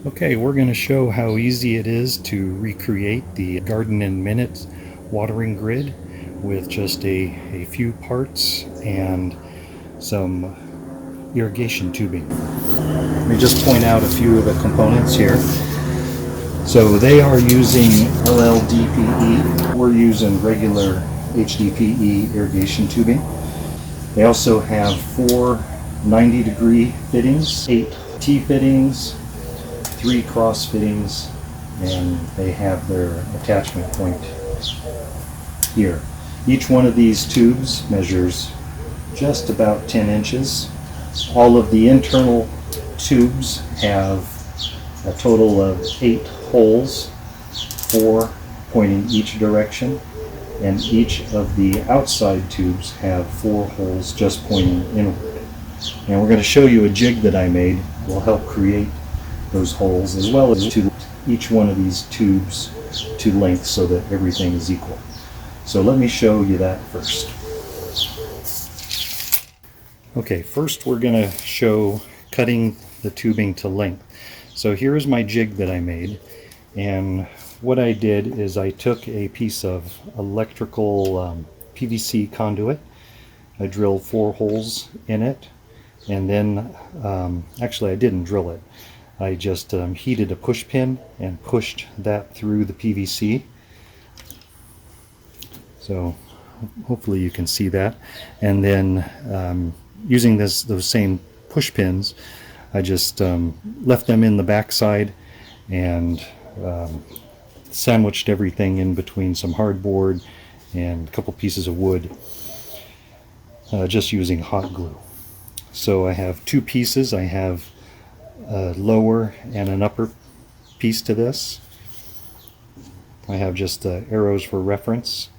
Okay, we're going to show how easy it is to recreate the Garden in Minutes watering grid with just a few parts and some irrigation tubing. Let me just point out a few of the components here. So they are using LLDPE. We're using regular HDPE irrigation tubing. They also have 4 90-degree fittings, 8 T-fittings, 3 cross fittings, and they have their attachment point here. Each one of these tubes measures just about 10 inches. All of the internal tubes have a total of 8 holes, 4 pointing each direction, and each of the outside tubes have 4 holes just pointing inward. And we're going to show you a jig that I made that will help create those holes, as well as to each one of these tubes to length so that everything is equal. So let me show you that first. Okay, first we're going to show cutting the tubing to length. So here's my jig that I made, and what I did is I took a piece of electrical PVC conduit. I drilled 4 holes in it, and then actually I didn't drill it. I just heated a push pin and pushed that through the PVC. So hopefully you can see that. And then using those same push pins, I just left them in the backside and sandwiched everything in between some hardboard and a couple pieces of wood, just using hot glue. So I have 2 pieces. I have a lower and an upper piece to this. I have just arrows for reference.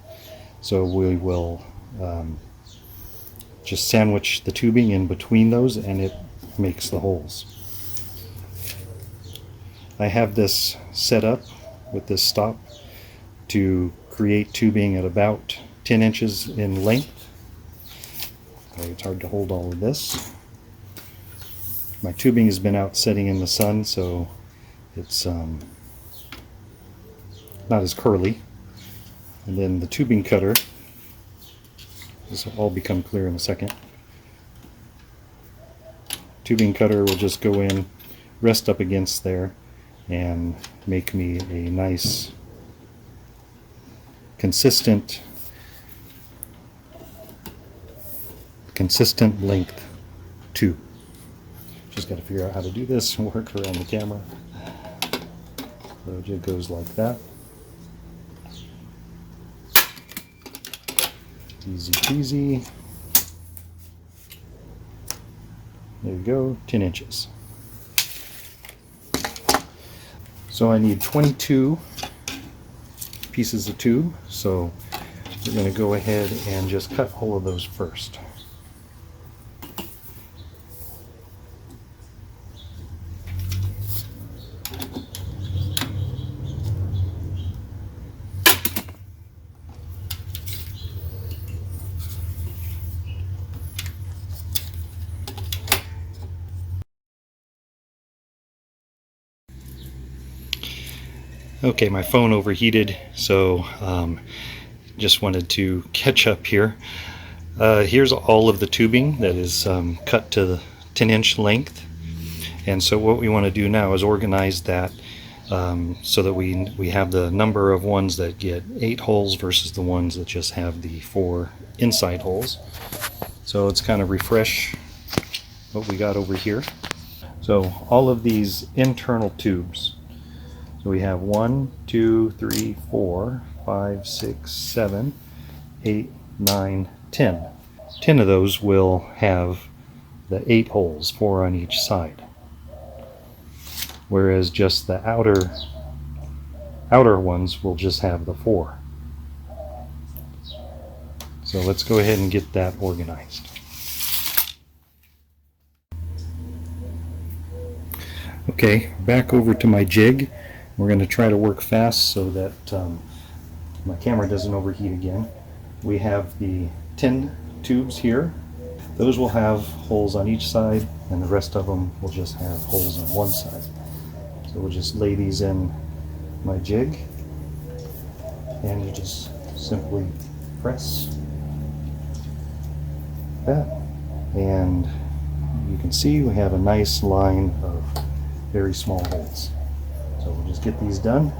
So we will just sandwich the tubing in between those, and it makes the holes. I have this set up with this stop to create tubing at about 10 inches in length. It's hard to hold all of this. My tubing has been out sitting in the sun, so it's not as curly. And then the tubing cutter, this will all become clear in a second. Tubing cutter will just go in, rest up against there, and make me a nice, consistent length tube. Just got to figure out how to do this and work around the camera. So it goes like that. Easy peasy. There you go, 10 inches. So I need 22 pieces of tube, so we're going to go ahead and just cut all of those first. Okay, my phone overheated, so just wanted to catch up here. Here's all of the tubing that is cut to the 10-inch length, and so what we want to do now is organize that so that we have the number of ones that get 8 holes versus the ones that just have the 4 inside holes. So let's kind of refresh what we got over here. So all of these internal tubes, so we have 1, 2, 3, 4, 5, 6, 7, 8, 9, 10. 10 of those will have the 8 holes, 4 on each side. Whereas just the outer ones will just have the 4. So let's go ahead and get that organized. Okay, back over to my jig. We're going to try to work fast so that my camera doesn't overheat again. We have the 10 tubes here. Those will have holes on each side, and the rest of them will just have holes on one side. So we'll just lay these in my jig, and you just simply press that, and you can see we have a nice line of very small holes. So we'll just get these done.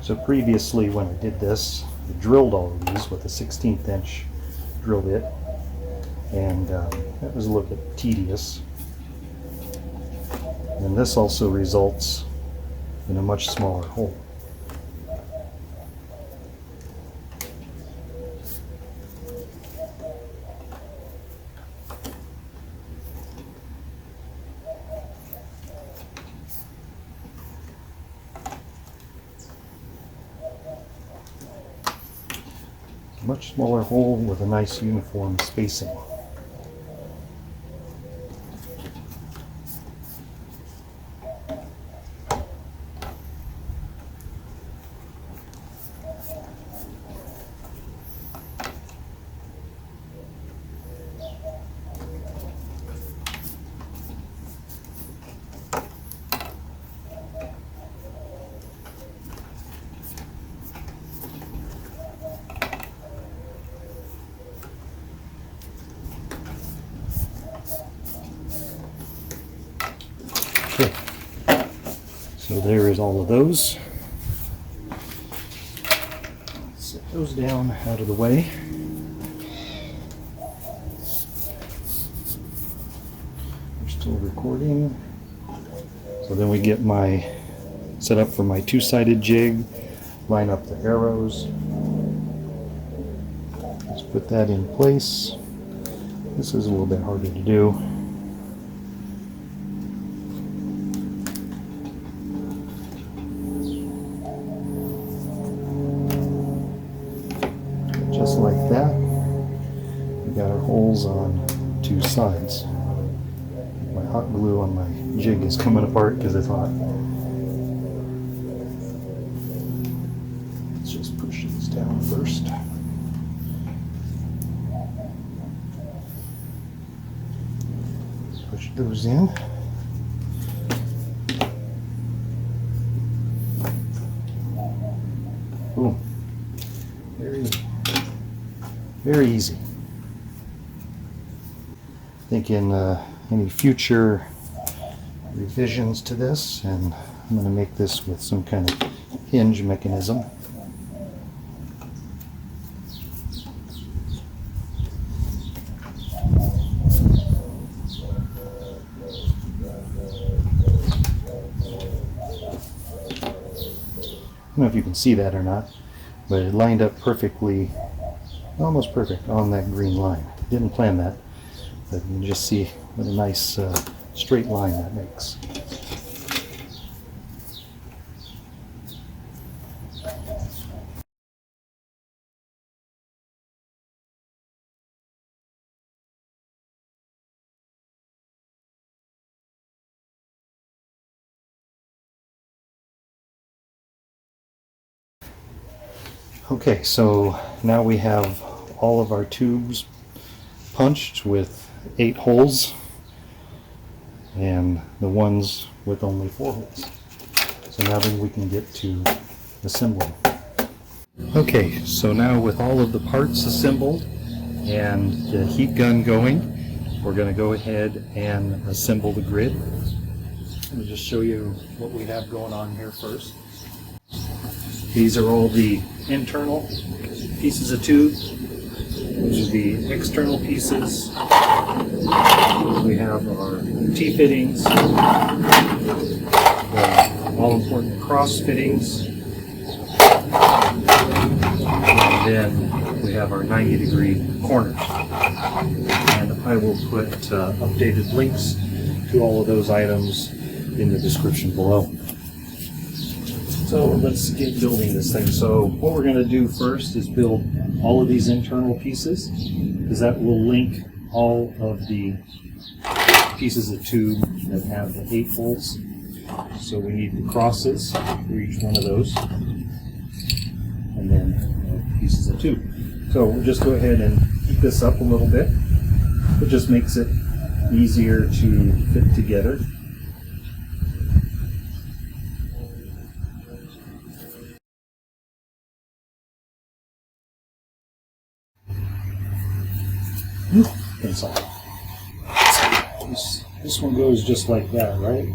So previously when I did this, I drilled all of these with a 1/16 inch drill bit, and that was a little bit tedious. And this also results in a much smaller hole. Much smaller hole with a nice uniform spacing. Okay, so there is all of those. Set those down out of the way. We're still recording. So then we get my set up for my two-sided jig, line up the arrows. Let's put that in place. This is a little bit harder to do. Just like that. We got our holes on two sides. My hot glue on my jig is coming apart because it's hot. Let's just push these down first. Push those in. Boom. Very easy. I think in any future revisions to this, and I'm going to make this with some kind of hinge mechanism. I don't know if you can see that or not, but it lined up perfectly, almost perfect on that green line. Didn't plan that, but you can just see what a nice straight line that makes. Okay, so now we have all of our tubes punched with 8 holes and the ones with only 4 holes. So now then we can get to assembling. Okay, so now with all of the parts assembled and the heat gun going, we're going to go ahead and assemble the grid. Let me just show you what we have going on here first. These are all the internal pieces of tube. These are the external pieces. We have our T-fittings, the all-important cross fittings, and then we have our 90-degree corners. And I will put updated links to all of those items in the description below. So let's get building this thing. So what we're going to do first is build all of these internal pieces, because that will link all of the pieces of tube that have the 8 holes. So we need the crosses for each one of those, and then pieces of tube. So we'll just go ahead and heat this up a little bit. It just makes it easier to fit together. Pencil. This one goes just like that, right?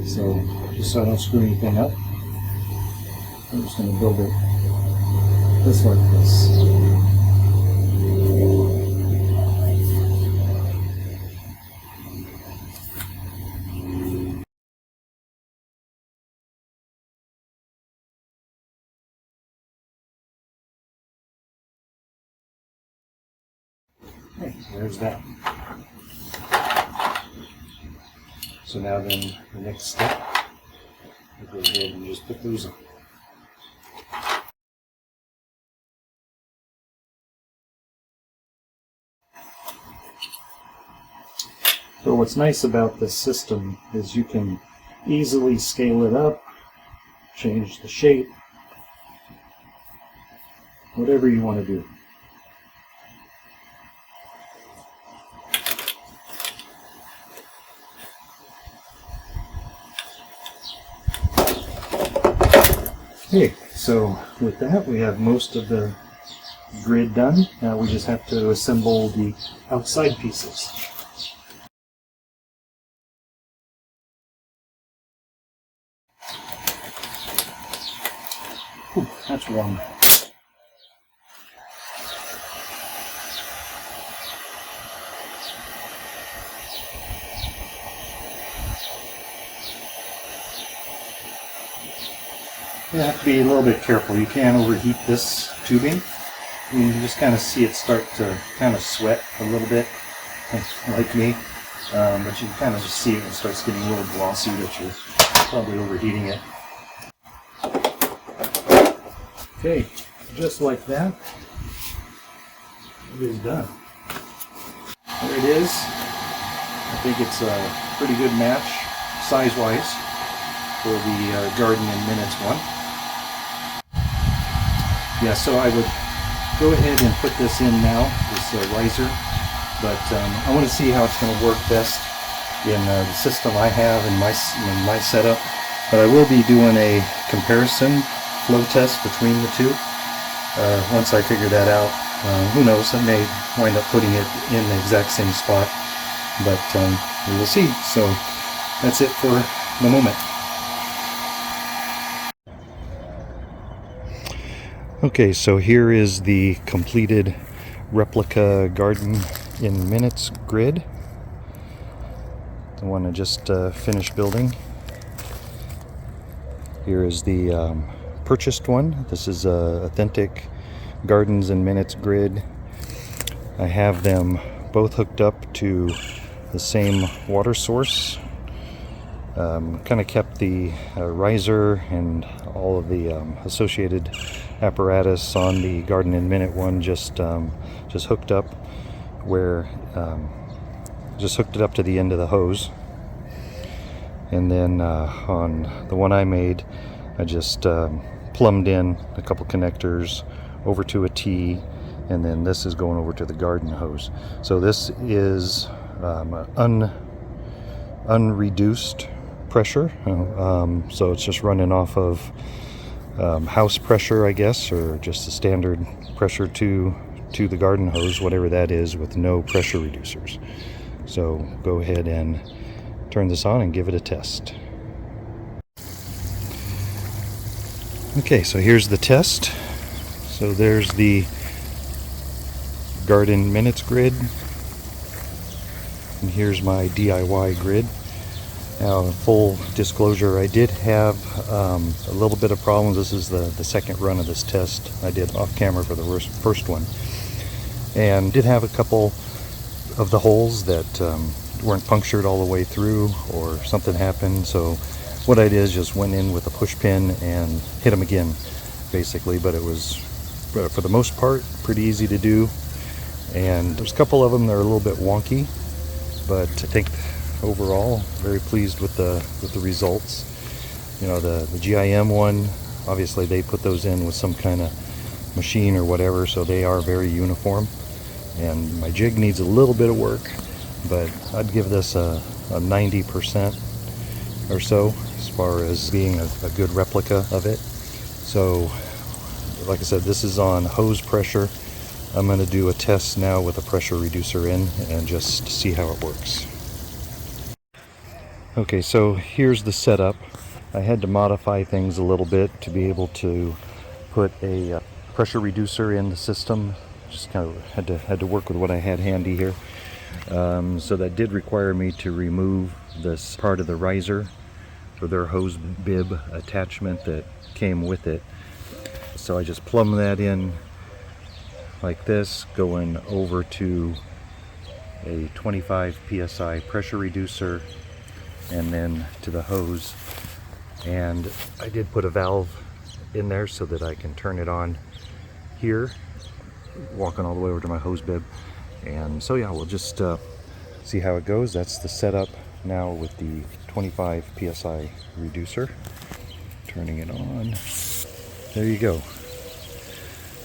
So just so I don't screw anything up, I'm just going to build it just like this. Okay, there's that. So now then, the next step, we'll go ahead and just put those on. So what's nice about this system is you can easily scale it up, change the shape, whatever you want to do. Okay, so with that we have most of the grid done. Now we just have to assemble the outside pieces. Ooh, that's warm. You have to be a little bit careful. You can't overheat this tubing. You can just kind of see it start to kind of sweat a little bit, like me. But you can kind of just see it when it starts getting a little glossy that you're probably overheating it. Okay, just like that, it is done. There it is. I think it's a pretty good match, size-wise, for the Garden in Minutes one. Yeah, so I would go ahead and put this in now, this riser, but I want to see how it's going to work best in the system I have in my setup. But I will be doing a comparison flow test between the two. Once I figure that out, who knows, I may wind up putting it in the exact same spot, but we will see. So that's it for the moment. Okay, so here is the completed replica Garden in Minutes grid, the one I just finished building. Here is the purchased one. This is a authentic Gardens in Minutes grid. I have them both hooked up to the same water source. Kind of kept the riser and all of the associated apparatus on the Garden in Minute one just hooked up where just hooked it up to the end of the hose, and then on the one I made I just plumbed in a couple connectors over to a T, and then this is going over to the garden hose. So this is unreduced pressure, so it's just running off of house pressure, I guess, or just the standard pressure to the garden hose, whatever that is, with no pressure reducers. So go ahead and turn this on and give it a test. Okay, so here's the test. So there's the Garden Minutes grid, and here's my DIY grid. Now, full disclosure, I did have a little bit of problems. This is the second run of this test I did off camera for the first one, and did have a couple of the holes that weren't punctured all the way through, or something happened. So what I did is just went in with a push pin and hit them again, basically. But it was, for the most part, pretty easy to do. And there's a couple of them that are a little bit wonky, but I think overall very pleased with the results. You know, the GIM one, obviously they put those in with some kind of machine or whatever, so they are very uniform. and my jig needs a little bit of work, but I'd give this a 90% or so as far as being a good replica of it. So like I said, this is on hose pressure. I'm going to do a test now with a pressure reducer in and just see how it works. Okay, so here's the setup. I had to modify things a little bit to be able to put a pressure reducer in the system. Just kind of had to work with what I had handy here. So that did require me to remove this part of the riser for their hose bib attachment that came with it. So I just plumb that in like this, going over to a 25 psi pressure reducer and then to the hose. And I did put a valve in there so that I can turn it on here, walking all the way over to my hose bib. And so yeah, we'll just see how it goes. That's the setup now with the 25 psi reducer. Turning it on. There you go.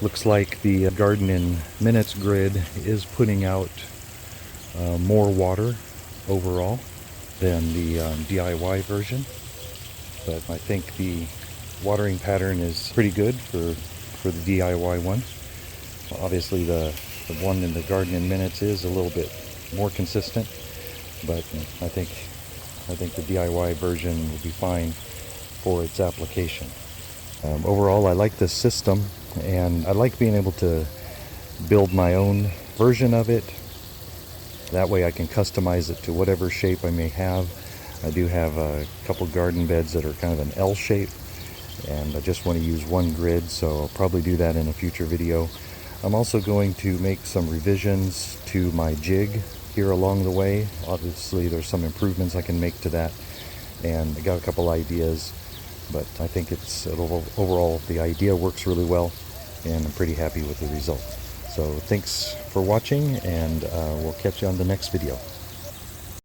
Looks like the Garden in Minutes grid is putting out more water overall than the DIY version, but I think the watering pattern is pretty good for the DIY one. Obviously the one in the Garden in Minutes is a little bit more consistent, but I think the DIY version will be fine for its application. Overall, I like this system, and I like being able to build my own version of it. That way I can customize it to whatever shape I may have. I do have a couple garden beds that are kind of an L shape, and I just want to use one grid, so I'll probably do that in a future video. I'm also going to make some revisions to my jig here along the way. Obviously there's some improvements I can make to that, and I got a couple ideas, but I think overall the idea works really well, and I'm pretty happy with the result. So thanks for watching, and we'll catch you on the next video.